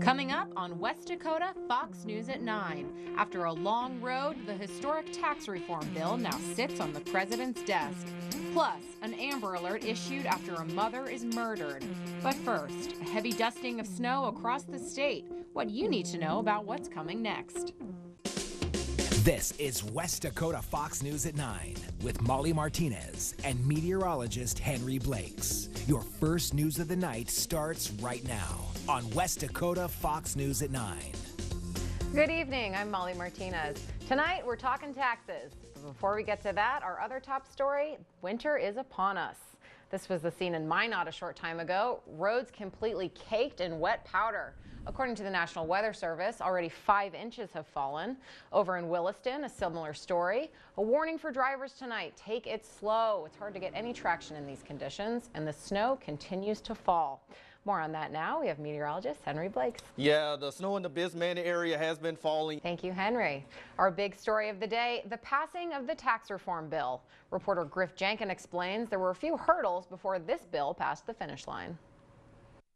Coming up on West Dakota Fox News at 9. After a long road, the historic tax reform bill now sits on the president's desk. Plus, an Amber Alert issued after a mother is murdered. But first, a heavy dusting of snow across the state. What you need to know about what's coming next. This is West Dakota Fox News at 9 with Molly Martinez and meteorologist Henry Blakes. Your first news of the night starts right now on West Dakota Fox News at 9. Good evening, I'm Molly Martinez. Tonight we're talking taxes. Before we get to that, our other top story, winter is upon us. This was the scene in Minot a short time ago. Roads completely caked in wet powder. According to the National Weather Service, already 5 inches have fallen. Over in Williston, a similar story. A warning for drivers tonight, take it slow. It's hard to get any traction in these conditions, and the snow continues to fall. More on that now. We have meteorologist Henry Blakes. Yeah, the snow in the Bismarck area has been falling. Thank you, Henry. Our big story of the day, the passing of the tax reform bill. Reporter Griff Jankin explains there were a few hurdles before this bill passed the finish line.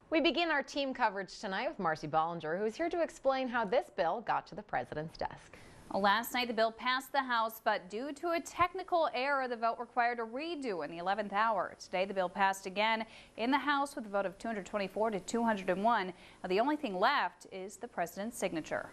We begin our team coverage tonight with Marcy Bollinger, who's here to explain how this bill got to the president's desk. Well, last night the bill passed the House, but due to a technical error, the vote required a redo in the 11th hour. Today the bill passed again in the House with a vote of 224 to 201. Now, the only thing left is the president's signature.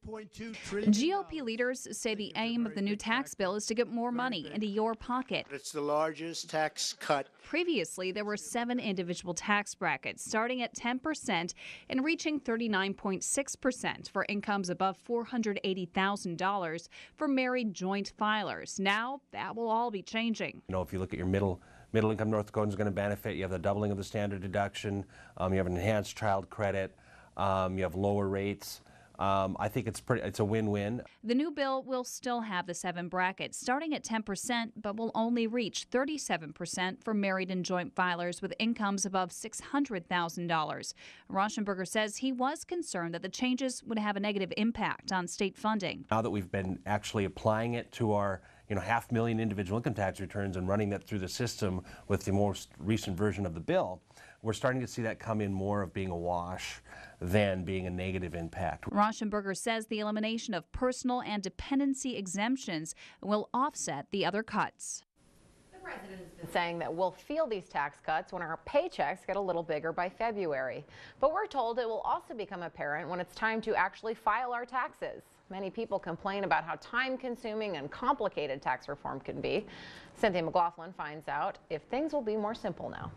GOP leaders say the aim of the new tax bill is to get more money into your pocket. It's the largest tax cut. Previously, there were 7 individual tax brackets, starting at 10% and reaching 39.6% for incomes above $480,000 for married joint filers. Now, that will all be changing. You know, if you look at your middle income North Dakotans going to benefit. You have the doubling of the standard deduction. You have an enhanced child credit. You have lower rates. I think it's a win-win. The new bill will still have the 7 brackets, starting at 10%, but will only reach 37% for married and joint filers with incomes above $600,000. Rauschenberger says he was concerned that the changes would have a negative impact on state funding. Now that we've been actually applying it to our 500,000 individual income tax returns and running that through the system with the most recent version of the bill, we're starting to see that come in more of being a wash than being a negative impact. Rauschenberger says the elimination of personal and dependency exemptions will offset the other cuts. The president has been saying that we'll feel these tax cuts when our paychecks get a little bigger by February. But we're told it will also become apparent when it's time to actually file our taxes. Many people complain about how time-consuming and complicated tax reform can be. Cynthia McLaughlin finds out if things will be more simple now.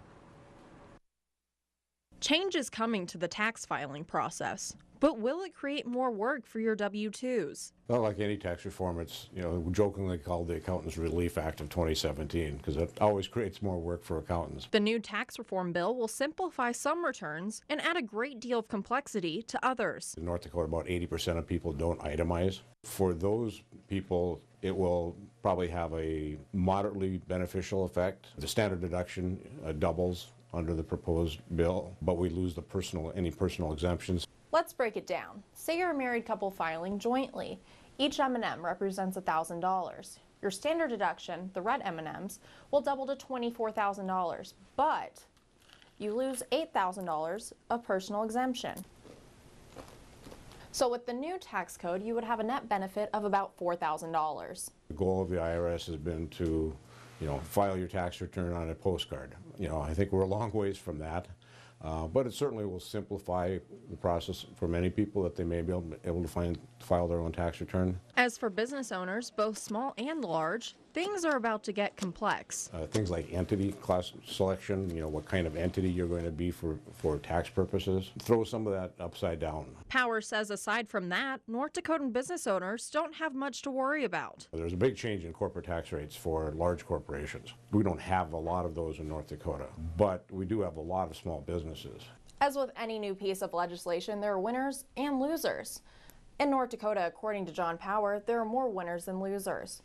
Change is coming to the tax filing process, but will it create more work for your W-2s? Well, like any tax reform, it's jokingly called the Accountants Relief Act of 2017 because it always creates more work for accountants. The new tax reform bill will simplify some returns and add a great deal of complexity to others. In North Dakota, about 80% of people don't itemize. For those people, it will probably have a moderately beneficial effect. The standard deduction doubles under the proposed bill, but we lose any personal exemptions. Let's break it down. Say you're a married couple filing jointly. Each M&M represents $1,000. Your standard deduction, the red M&Ms, will double to $24,000, but you lose $8,000 of personal exemption. So with the new tax code, you would have a net benefit of about $4,000. The goal of the IRS has been to file your tax return on a postcard. I think we're a long ways from that, but it certainly will simplify the process for many people that they may be able to file their own tax return. As for business owners, both small and large, things are about to get complex. Things like entity class selection, what kind of entity you're going to be for tax purposes, throw some of that upside down. Power says aside from that, North Dakotan business owners don't have much to worry about. There's a big change in corporate tax rates for large corporations. We don't have a lot of those in North Dakota, but we do have a lot of small businesses. As with any new piece of legislation, there are winners and losers. In North Dakota, according to John Power, there are more winners than losers.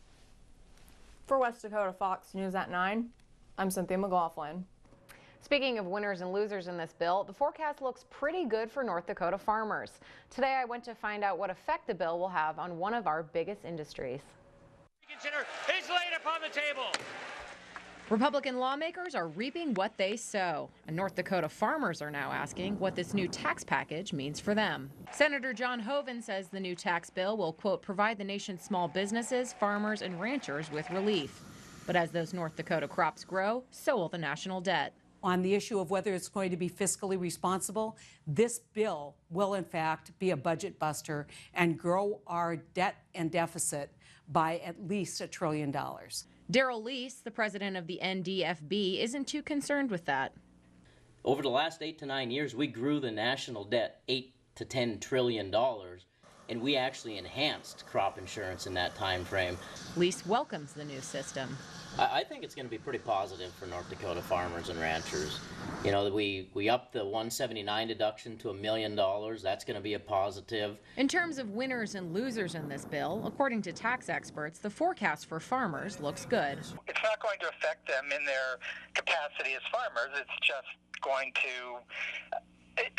For West Dakota Fox News at 9, I'm Cynthia McLaughlin. Speaking of winners and losers in this bill, the forecast looks pretty good for North Dakota farmers. Today I went to find out what effect the bill will have on one of our biggest industries. Is laid upon the table. Republican lawmakers are reaping what they sow, and North Dakota farmers are now asking what this new tax package means for them. Senator John Hoeven says the new tax bill will, quote, provide the nation's small businesses, farmers, and ranchers with relief. But as those North Dakota crops grow, so will the national debt. On the issue of whether it's going to be fiscally responsible, this bill will in fact be a budget buster and grow our debt and deficit by at least $1 trillion. Darrell Lease, the president of the NDFB, isn't too concerned with that. Over the last 8 to 9 years, we grew the national debt $8 to $10 trillion, and we actually enhanced crop insurance in that time frame. Lease welcomes the new system. I think it's going to be pretty positive for North Dakota farmers and ranchers. You know, we upped the 179 deduction to $1 million. That's going to be a positive. In terms of winners and losers in this bill, according to tax experts, the forecast for farmers looks good. It's not going to affect them in their capacity as farmers. It's just going to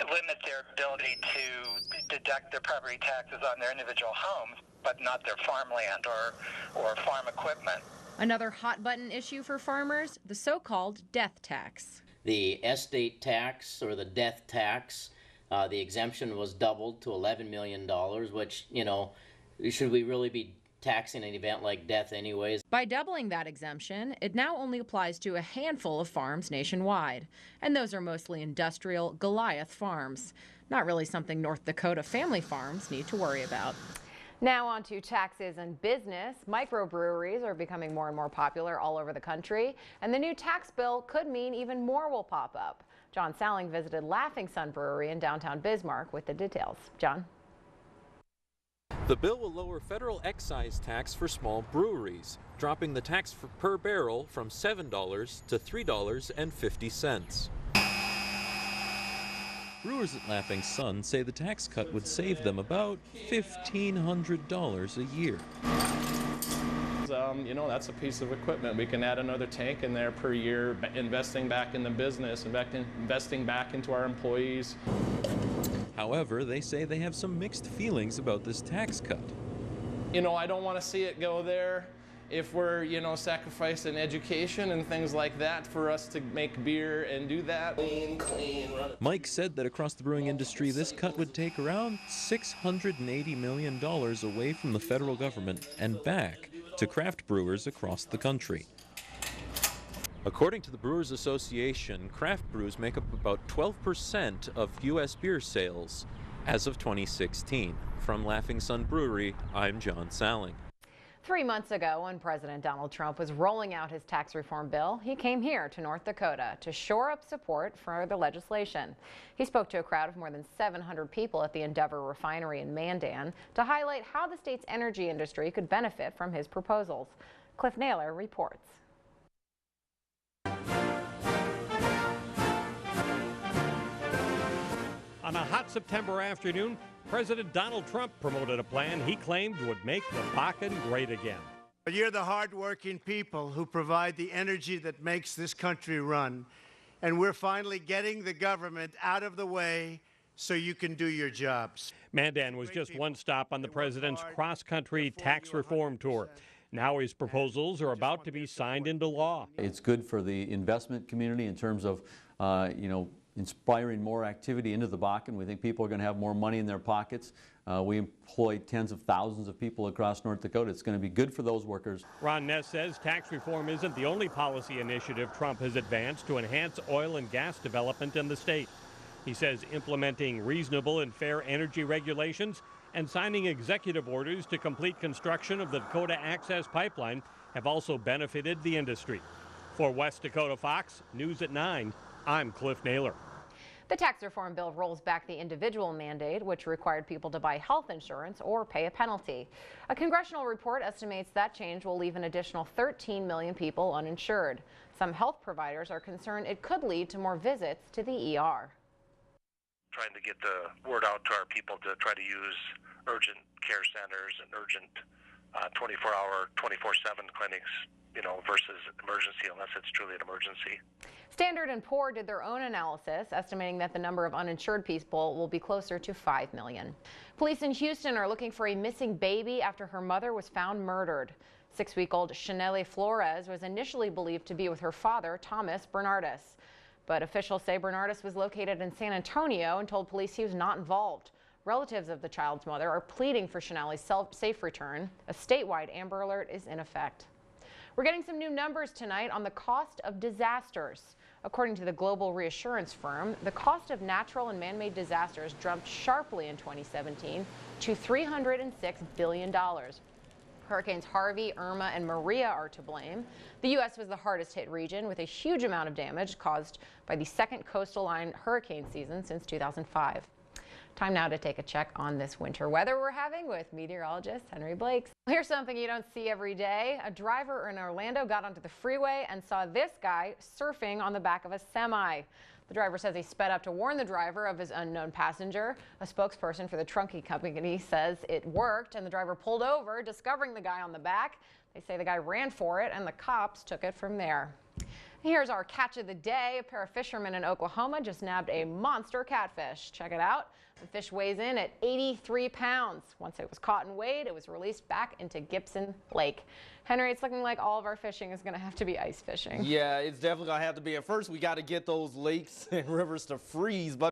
limit their ability to deduct their property taxes on their individual homes, but not their farmland or farm equipment. Another hot-button issue for farmers, the so-called death tax. The estate tax, or the death tax, the exemption was doubled to $11 million, which, you know, should we really be taxing an event like death anyways? By doubling that exemption, it now only applies to a handful of farms nationwide. And those are mostly industrial Goliath farms. Not really something North Dakota family farms need to worry about. Now on to taxes and business. Microbreweries are becoming more and more popular all over the country, and the new tax bill could mean even more will pop up. John Salling visited Laughing Sun Brewery in downtown Bismarck with the details. John? The bill will lower federal excise tax for small breweries, dropping the tax per barrel from $7 to $3.50. Brewers at Laughing Sun say the tax cut would save them about $1,500 a year. You know, that's a piece of equipment. We can add another tank in there per year, investing back in the business, investing back into our employees. However, they say they have some mixed feelings about this tax cut. You know, I don't want to see it go there. If we're, you know, sacrificing education and things like that for us to make beer and do that. Clean. Mike said that across the brewing industry, this cut would take around $680 million away from the federal government and back to craft brewers across the country. According to the Brewers Association, craft brews make up about 12% of U.S. beer sales as of 2016. From Laughing Sun Brewery, I'm John Salling. 3 months ago, when President Donald Trump was rolling out his tax reform bill, he came here to North Dakota to shore up support for the legislation. He spoke to a crowd of more than 700 people at the Endeavor refinery in Mandan to highlight how the state's energy industry could benefit from his proposals. Cliff Naylor reports. On a hot September afternoon, President Donald Trump promoted a plan he claimed would make the Bakken great again. You're the hardworking people who provide the energy that makes this country run. And we're finally getting the government out of the way so you can do your jobs. Mandan was just one stop on the president's cross-country tax reform tour. Now his proposals are about to be signed into law. It's good for the investment community in terms of, inspiring more activity into the Bakken. We think people are going to have more money in their pockets. We employ tens of thousands of people across North Dakota. It's going to be good for those workers. Ron Ness says tax reform isn't the only policy initiative Trump has advanced to enhance oil and gas development in the state. He says implementing reasonable and fair energy regulations and signing executive orders to complete construction of the Dakota Access Pipeline have also benefited the industry. For West Dakota Fox, News at 9, I'm Cliff Naylor. The tax reform bill rolls back the individual mandate, which required people to buy health insurance or pay a penalty. A congressional report estimates that change will leave an additional 13 million people uninsured. Some health providers are concerned it could lead to more visits to the ER. Trying to get the word out to our people to try to use urgent care centers and urgent 24-hour, 24/7 clinics, versus emergency, unless it's truly an emergency. Standard & Poor did their own analysis, estimating that the number of uninsured people will be closer to 5 million. Police in Houston are looking for a missing baby after her mother was found murdered. 6-week-old Chanelle Flores was initially believed to be with her father, Thomas Bernardus. But officials say Bernardus was located in San Antonio and told police he was not involved. Relatives of the child's mother are pleading for Chanelle's safe return. A statewide Amber Alert is in effect. We're getting some new numbers tonight on the cost of disasters. According to the global reassurance firm, the cost of natural and man-made disasters jumped sharply in 2017 to $306 billion. Hurricanes Harvey, Irma, and Maria are to blame. The U.S. was the hardest hit region with a huge amount of damage caused by the second coastal line hurricane season since 2005. Time now to take a check on this winter weather we're having with meteorologist Henry Blakes. Here's something you don't see every day. A driver in Orlando got onto the freeway and saw this guy surfing on the back of a semi. The driver says he sped up to warn the driver of his unknown passenger. A spokesperson for the trunking company says it worked and the driver pulled over, discovering the guy on the back. They say the guy ran for it and the cops took it from there. Here's our catch of the day. A pair of fishermen in Oklahoma just nabbed a monster catfish. Check it out. The fish weighs in at 83 pounds. Once it was caught and weighed, it was released back into Gibson Lake. Henry, it's looking like all of our fishing is going to have to be ice fishing. Yeah, it's definitely going to have to be. At first, we got to get those lakes and rivers to freeze. But